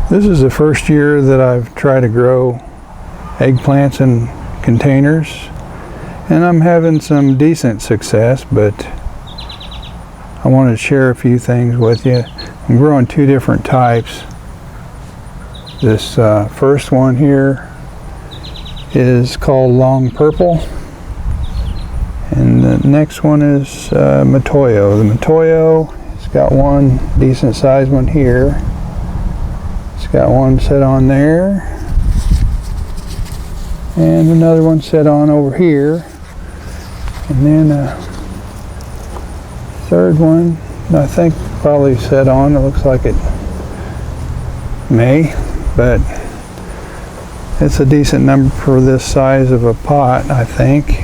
This is the first year that I've tried to grow eggplants in containers, and I'm having some decent success, but I wanted to share a few things with you. I'm growing two different types. This first one here is called long purple, and the next one is Matoyo. The Matoyo has got one decent sized one here. It's got one set on there, and another one set on over here, and then a third one I think probably set on. It looks like it may, but it's a decent number for this size of a pot. I think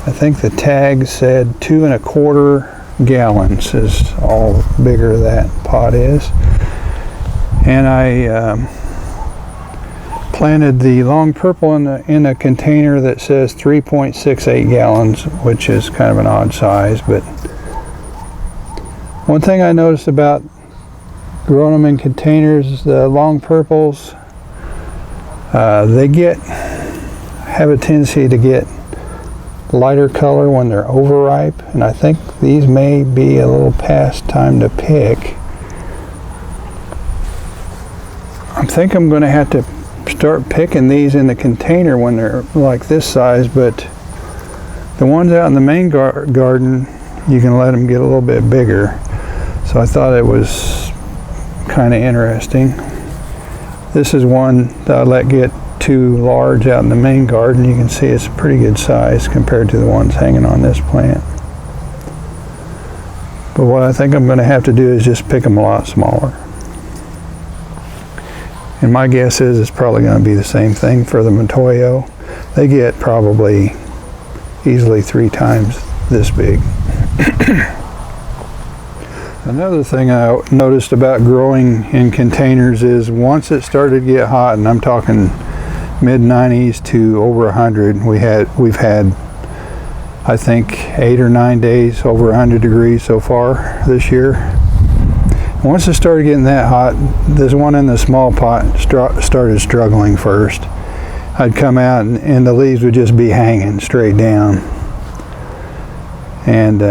the tag said 2¼ gallons is all bigger that pot is. And I planted the long purple in a container that says 3.68 gallons, which is kind of an odd size. But one thing I noticed about growing them in containers is the long purples, they have a tendency to get lighter color when they're overripe, and I think these may be a little past time to pick. I think I'm going to have to start picking these in the container when they're like this size, but the ones out in the main garden, you can let them get a little bit bigger. So I thought it was kind of interesting. This is one that I let get too large out in the main garden. You can see it's a pretty good size compared to the ones hanging on this plant. But what I think I'm going to have to do is just pick them a lot smaller. And my guess is it's probably going to be the same thing for the Matoyo. They get probably easily 3 times this big. Another thing I noticed about growing in containers is once it started to get hot, and I'm talking mid-90s to over 100, we've had I think 8 or 9 days over 100 degrees so far this year. Once it started getting that hot, this one in the small pot started struggling first. I'd come out and the leaves would just be hanging straight down. And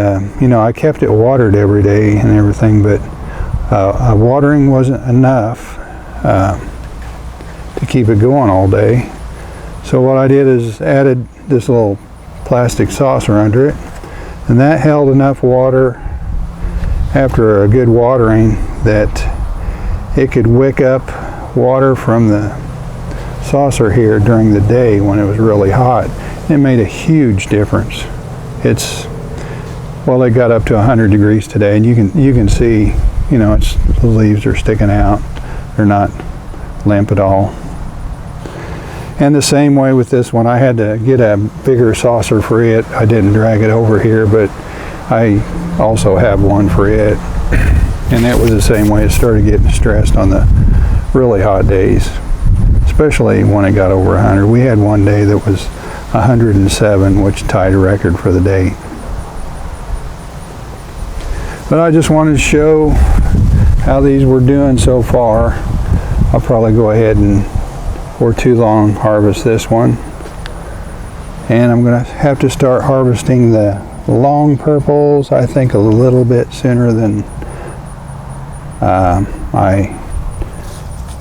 you know, I kept it watered every day and everything, but watering wasn't enough to keep it going all day. So what I did is added this little plastic saucer under it, and that held enough water after a good watering that it could wick up water from the saucer here during the day when it was really hot. It made a huge difference. Well, it got up to 100 degrees today, and you can see, you know, the leaves are sticking out. They're not limp at all. And the same way with this one, I had to get a bigger saucer for it. I didn't drag it over here, but I also have one for it. And that was the same way. It started getting stressed on the really hot days, especially when it got over 100. We had one day that was 107, which tied a record for the day. But I just wanted to show how these were doing so far. I'll probably go ahead and, before too long, harvest this one. And I'm going to have to start harvesting the long purples, I think, a little bit sooner than I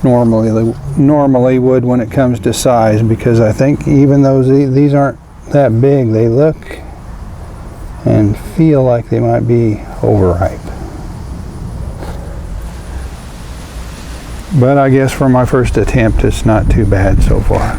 normally would when it comes to size, because I think even though these aren't that big, they look and feel like they might be overripe. But I guess for my first attempt, it's not too bad so far.